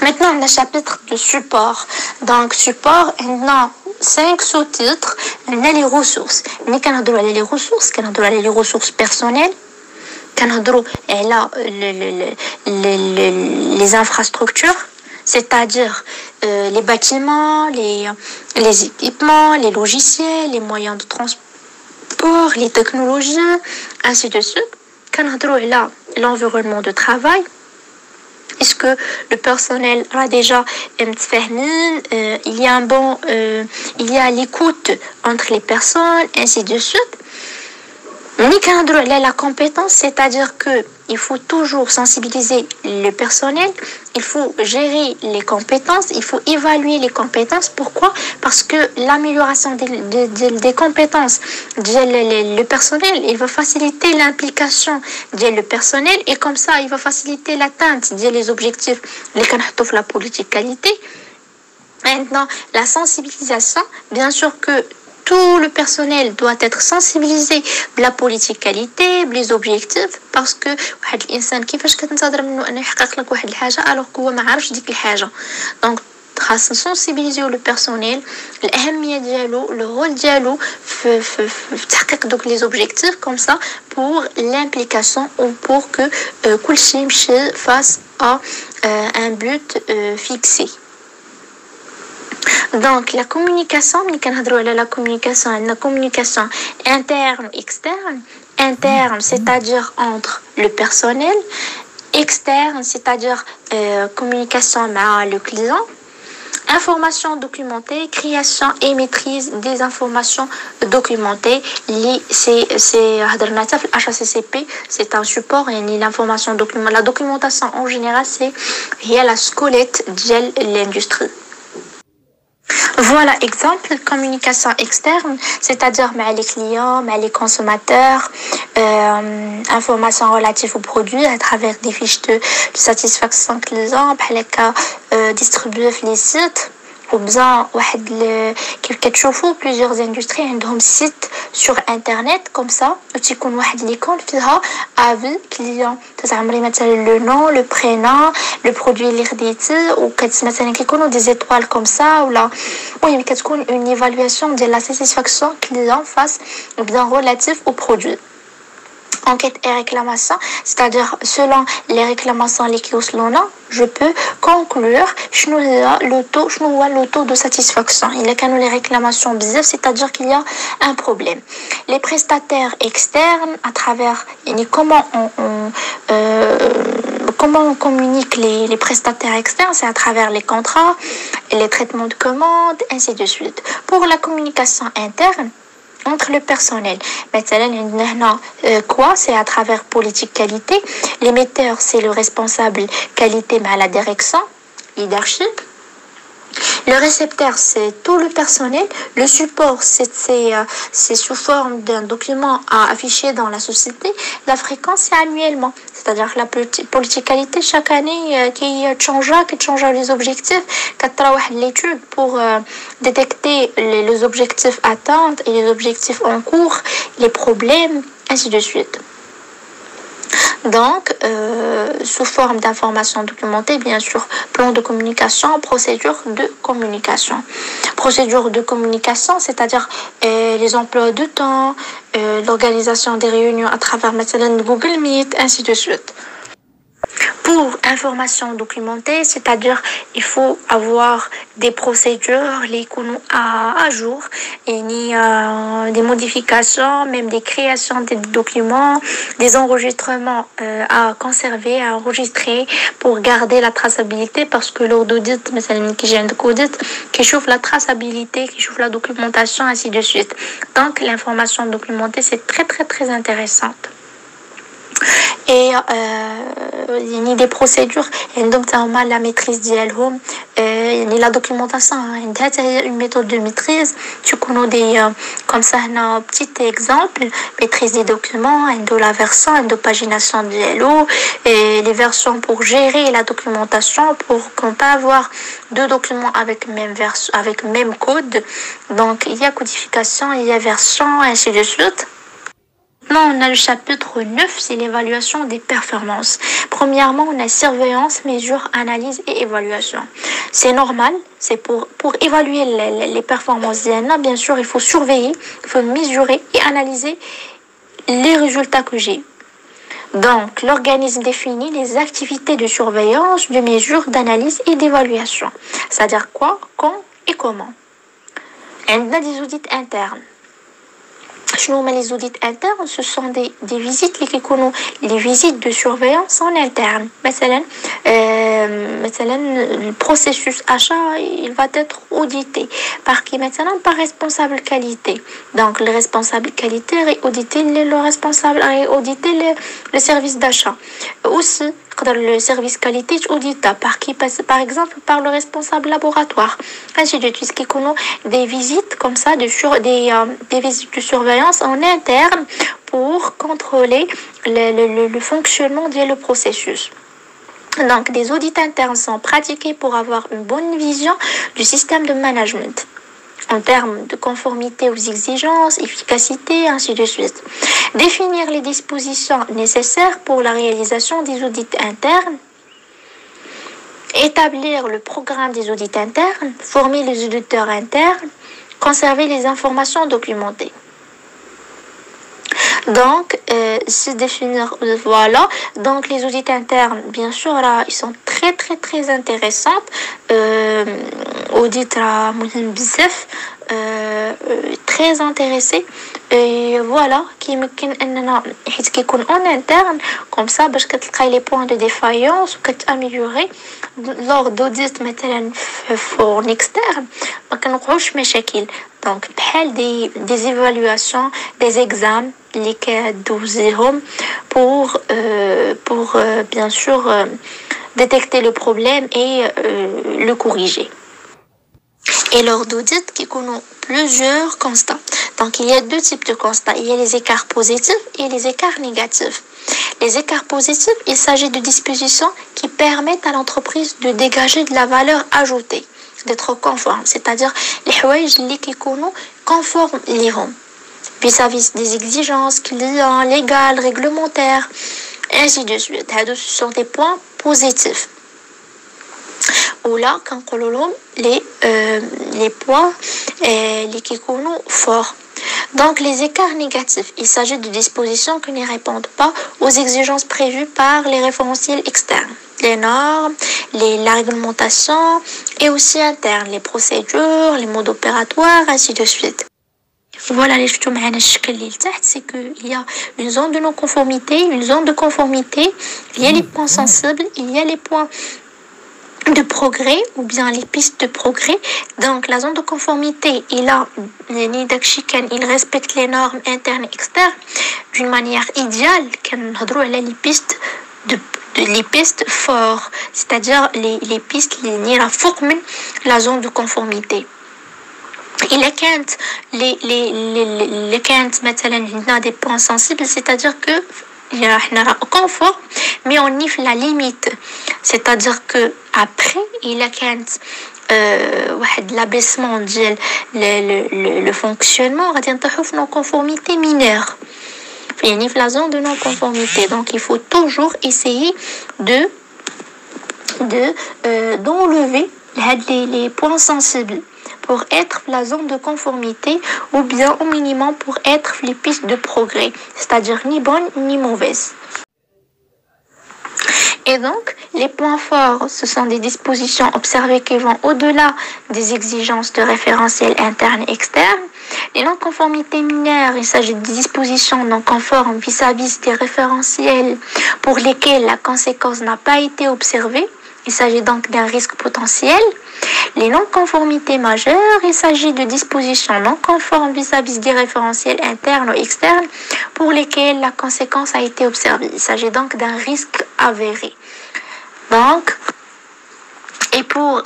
Maintenant, on a le chapitre de support. Donc, support, on a 5 sous-titres. On a les ressources. Mais quand on a les ressources, quand on a les ressources personnelles, quand on a les infrastructures, c'est-à-dire les bâtiments, les équipements, les logiciels, les moyens de transport, les technologies, ainsi de suite. Quand on a l'environnement de travail, est-ce que le personnel a déjà il y a il y a l'écoute entre les personnes, ainsi de suite. Mais quand on a la compétence, c'est-à-dire que il faut toujours sensibiliser le personnel, il faut gérer les compétences, il faut évaluer les compétences. Pourquoi? Parce que l'amélioration des compétences le personnel, il va faciliter l'implication du personnel et comme ça, il va faciliter l'atteinte des objectifs. La politique qualité. Maintenant, la sensibilisation, bien sûr que tout le personnel doit être sensibilisé de la politique qualité, les objectifs, parce que واحد الانسان كيفاش كتنتظر منه انه يحقق لك واحد الحاجه alors هو ما عارفش ديك الحاجه. Donc خاص sensibiliser le personnel الأهمية ديالو le rôle ديالو في تحقيق دوك les objectifs comme ça pour l'implication ou pour que كلشي يمشي face à un but fixé. Donc, la communication, la communication interne ou externe. Interne, c'est-à-dire entre le personnel. Externe, c'est-à-dire communication avec le client. Information documentée, création et maîtrise des informations documentées. C'est HACCP, c'est un support et l'information documentée. La documentation en général, c'est la squelette de l'industrie. Voilà, exemple, communication externe, c'est-à-dire les clients, les consommateurs, informations relatives aux produits à travers des fiches de satisfaction client, distribuer les sites. Ou bien, plusieurs industries ont sites sur internet comme ça, tu connais l'icône avis client, le nom, le prénom, le produit l'IRDT ou des étoiles comme ça ou là, une évaluation de la satisfaction client face ou bien relative au produit. Enquête et réclamation, c'est-à-dire selon les réclamations les je peux conclure le taux de satisfaction. Il y a les réclamations bizarres, c'est-à-dire qu'il y a un problème. Les prestataires externes, à travers comment on communique les prestataires externes, c'est à travers les contrats, les traitements de commandes, ainsi de suite. Pour la communication interne, entre le personnel. Maintenant, quoi? C'est à travers politique qualité. L'émetteur, c'est le responsable qualité, mais à la direction, leadership. Le récepteur, c'est tout le personnel. Le support, c'est sous forme d'un document à afficher dans la société. La fréquence, c'est annuellement. C'est-à-dire que la politique qualité, chaque année, qui change les objectifs. L'étude pour détecter les objectifs atteints et les objectifs en cours, les problèmes, ainsi de suite. Donc, sous forme d'informations documentées, bien sûr, plan de communication, procédure de communication. Procédure de communication, c'est-à-dire les emplois de temps, l'organisation des réunions à travers Google Meet, ainsi de suite. Pour information documentée, c'est-à-dire il faut avoir des procédures les à jour et des modifications, même des créations des documents, des enregistrements à conserver, à enregistrer pour garder la traçabilité parce que lors d'audit, qui chauffe la traçabilité, qui chauffe la documentation, ainsi de suite. Donc l'information documentée, c'est très très très intéressante. Et il y a des procédures donc la maîtrise d'ILHOM la documentation une méthode de maîtrise tu connais des comme ça un petit exemple maîtrise des documents de la version de pagination d'ILO et les versions pour gérer la documentation pour qu'on peut avoir deux documents avec même version avec même code donc il y a codification il y a version ainsi de suite. Maintenant, on a le chapitre 9, c'est l'évaluation des performances. Premièrement, on a surveillance, mesure, analyse et évaluation. C'est normal, c'est pour évaluer les performances d'IANA, bien sûr, il faut surveiller, il faut mesurer et analyser les résultats que j'ai. Donc, l'organisme définit les activités de surveillance, de mesure, d'analyse et d'évaluation. C'est-à-dire quoi, quand et comment. On a des audits internes. Les audits internes, ce sont des visites les visites de surveillance en interne. مثلا le processus achat, il va être audité par qui maintenant par responsable qualité. Donc le responsable qualité est audité le responsable est audité le service d'achat. Aussi le service qualité audita par qui passe par exemple par le responsable laboratoire. Ainsi de suite, qui connaît des visites comme ça des visites de surveillance en interne pour contrôler le fonctionnement du processus. Donc, des audits internes sont pratiqués pour avoir une bonne vision du système de management en termes de conformité aux exigences, efficacité, ainsi de suite. Définir les dispositions nécessaires pour la réalisation des audits internes. Établir le programme des audits internes, former les auditeurs internes, conserver les informations documentées. Donc, se définir, voilà. Donc, les audits internes, bien sûr, là, ils sont très, très, très intéressants. Audit, là, très intéressé. Et voilà, qui يكون en interne, comme ça, باش كتلقاي les points de défaillance ou كتامéliorer lors d'audit مثلا en externe ما كنوقعوش مشاكل. Donc, بحال des évaluations, des examens اللي كدوزيهم pour bien sûr détecter le problème et le corriger. Et lors d'audit, qui connaissent plusieurs constats. Donc, il y a deux types de constats. Il y a les écarts positifs et les écarts négatifs. Les écarts positifs, il s'agit de dispositions qui permettent à l'entreprise de dégager de la valeur ajoutée, d'être conforme. C'est-à-dire, les حوايج اللي كيكونوا conformes ليهم vis-à-vis des exigences clients, légales, réglementaires, ainsi de suite. Ce sont des points positifs. Ou là, quand on les points les qui sont forts. Donc, les écarts négatifs, il s'agit de dispositions qui ne répondent pas aux exigences prévues par les référentiels externes, les normes, la réglementation et aussi internes, les procédures, les modes opératoires, ainsi de suite. Voilà, les choses c'est qu'il y a une zone de non-conformité, une zone de conformité, il y a les points sensibles, il y a les points de progrès ou bien les pistes de progrès. Donc la zone de conformité, il respecte les normes internes et externes d'une manière idéale. Les pistes fortes, c'est-à-dire les pistes liées à former la zone de conformité. Il y a des points sensibles, c'est-à-dire que il y a un confort, mais on y fait la limite. C'est-à-dire que après, il y a l'abaissement de le fonctionnement, on a une conformité mineure. Il y a la zone de non-conformité. Donc, il faut toujours essayer d'enlever les points sensibles pour être la zone de conformité ou bien au minimum pour être les pistes de progrès, c'est-à-dire ni bonnes ni mauvaises. Et donc, les points forts, ce sont des dispositions observées qui vont au-delà des exigences de référentiel interne et externe. Les non-conformités mineures, il s'agit de dispositions non conformes vis-à-vis des référentiels pour lesquels la conséquence n'a pas été observée. Il s'agit donc d'un risque potentiel. Les non-conformités majeures, il s'agit de dispositions non conformes vis-à-vis des référentiels internes ou externes pour lesquels la conséquence a été observée. Il s'agit donc d'un risque avéré. Donc, et pour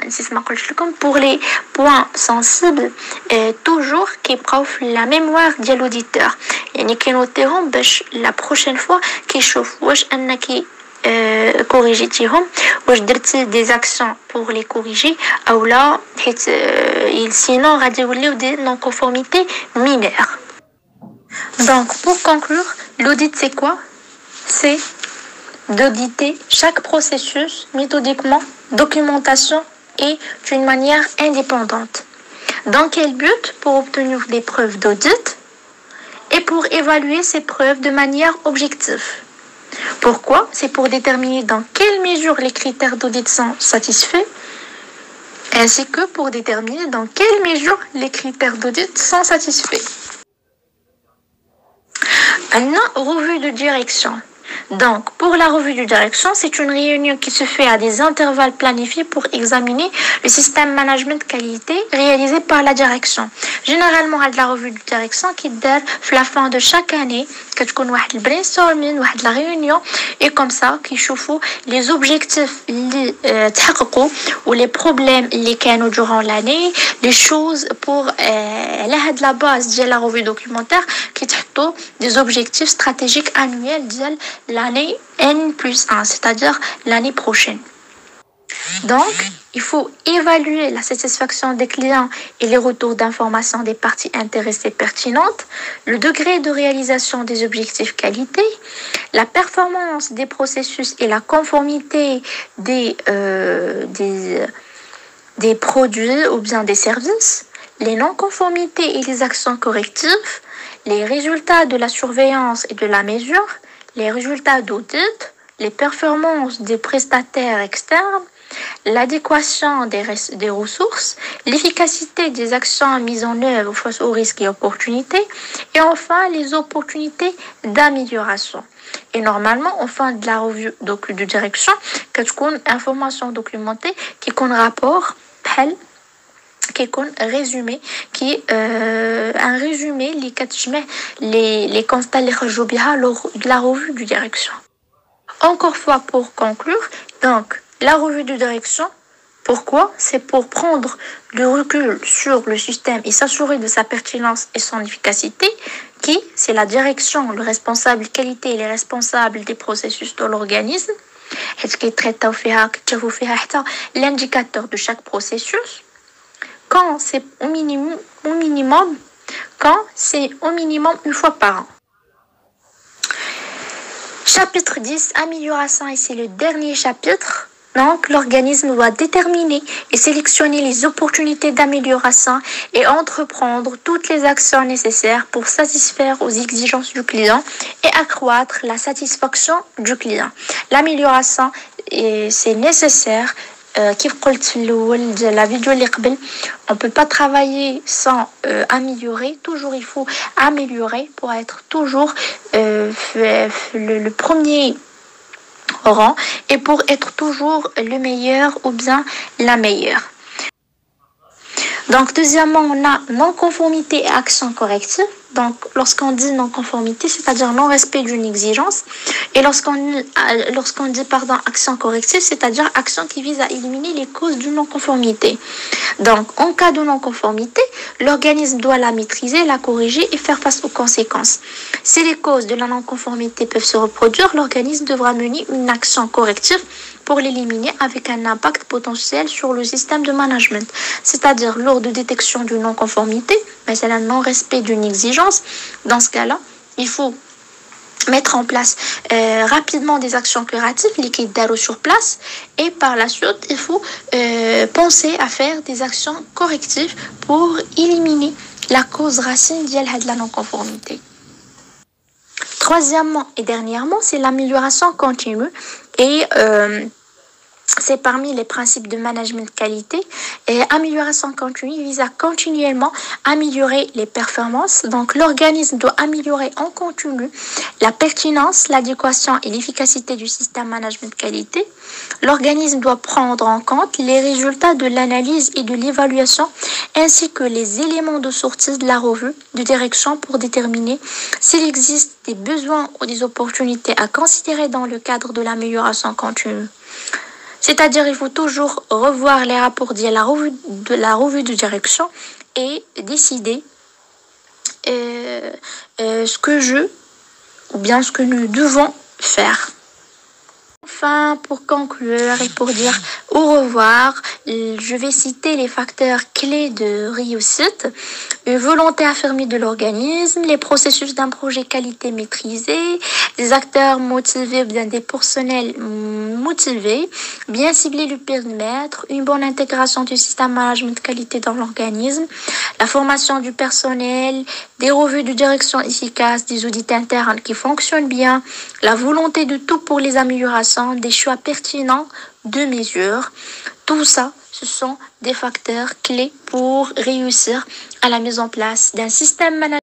les points sensibles, toujours qui prouvent la mémoire de l'auditeur. يعني كنوتيهم باش la prochaine fois كيشوف واش انك corriger واش درتي des actions pour les corriger ou là sinon غادي يوليو des non-conformités mineures. Donc pour conclure, L'audit, c'est quoi? C'est d'auditer chaque processus méthodiquement, documentation et d'une manière indépendante. Dans quel but? Pour obtenir des preuves d'audit et pour évaluer ces preuves de manière objective. Pourquoi? C'est pour déterminer dans quelle mesure les critères d'audit sont satisfaits, ainsi que pour déterminer dans quelle mesure les critères d'audit sont satisfaits. Une revue de direction. Donc, pour la revue de direction, c'est une réunion qui se fait à des intervalles planifiés pour examiner le système management qualité réalisé par la direction. Généralement, à la revue de direction qui donne la fin de chaque année, que tu connais le brainstorming, la réunion, et comme ça, qui chauffent les objectifs ou les problèmes les canaux durant l'année, les choses pour la base de la revue documentaire qui ont des objectifs stratégiques annuels de l'année N+1, c'est-à-dire l'année prochaine. Donc, il faut évaluer la satisfaction des clients et les retours d'information des parties intéressées pertinentes, le degré de réalisation des objectifs qualité, la performance des processus et la conformité des produits ou bien des services, les non-conformités et les actions correctives, les résultats de la surveillance et de la mesure, les résultats d'audit, les performances des prestataires externes, l'adéquation des ressources, l'efficacité des actions mises en œuvre face aux risques et opportunités, et enfin les opportunités d'amélioration. Et normalement, en fin de la revue de direction, que tu connais information documentée qui connaît rapport, qui est un résumé les constats lors de la revue de direction. Encore fois pour conclure, donc la revue de direction, pourquoi? C'est pour prendre le recul sur le système et s'assurer de sa pertinence et son efficacité, qui c'est la direction, le responsable qualité et les responsables des processus de l'organisme, l'indicateur de chaque processus, quand c'est au minimum une fois par an. Chapitre 10, amélioration, et c'est le dernier chapitre. Donc, l'organisme doit déterminer et sélectionner les opportunités d'amélioration et entreprendre toutes les actions nécessaires pour satisfaire aux exigences du client et accroître la satisfaction du client. L'amélioration, c'est nécessaire. كيف قلت في الأول de la vidéo اللي قبل, on peut pas travailler sans améliorer. Toujours il faut améliorer pour être toujours le premier rang et pour être toujours le meilleur ou bien la meilleure. Donc, deuxièmement, on a non-conformité et action corrective. Donc, lorsqu'on dit non-conformité, c'est-à-dire non-respect d'une exigence. Et lorsqu'on dit action corrective, c'est-à-dire action qui vise à éliminer les causes d'une non-conformité. Donc, en cas de non-conformité, l'organisme doit la maîtriser, la corriger et faire face aux conséquences. Si les causes de la non-conformité peuvent se reproduire, l'organisme devra mener une action corrective pour l'éliminer avec un impact potentiel sur le système de management. C'est-à-dire, lors de détection d'une non-conformité, mais c'est un non-respect d'une exigence, dans ce cas-là, il faut mettre en place rapidement des actions curatives, liquides d'arrêt sur place, et par la suite, il faut penser à faire des actions correctives pour éliminer la cause racine de la non-conformité. Troisièmement et dernièrement, c'est l'amélioration continue et c'est parmi les principes de management qualité. Et amélioration continue vise à continuellement améliorer les performances. Donc, l'organisme doit améliorer en continu la pertinence, l'adéquation et l'efficacité du système management qualité. L'organisme doit prendre en compte les résultats de l'analyse et de l'évaluation ainsi que les éléments de sortie de la revue de direction pour déterminer s'il existe des besoins ou des opportunités à considérer dans le cadre de l'amélioration continue. C'est-à-dire, il faut toujours revoir les rapports de la revue de direction et décider ce que nous devons faire. Enfin, pour conclure et pour dire au revoir, je vais citer les facteurs clés de réussite. Une volonté affirmée de l'organisme, les processus d'un projet qualité maîtrisé, des acteurs motivés ou bien des personnels motivés, bien cibler le périmètre, une bonne intégration du système management de qualité dans l'organisme, la formation du personnel, des revues de direction efficaces, des audits internes qui fonctionnent bien, la volonté de tout pour les améliorations, des choix pertinents de mesures. Tout ça, ce sont des facteurs clés pour réussir à la mise en place d'un système management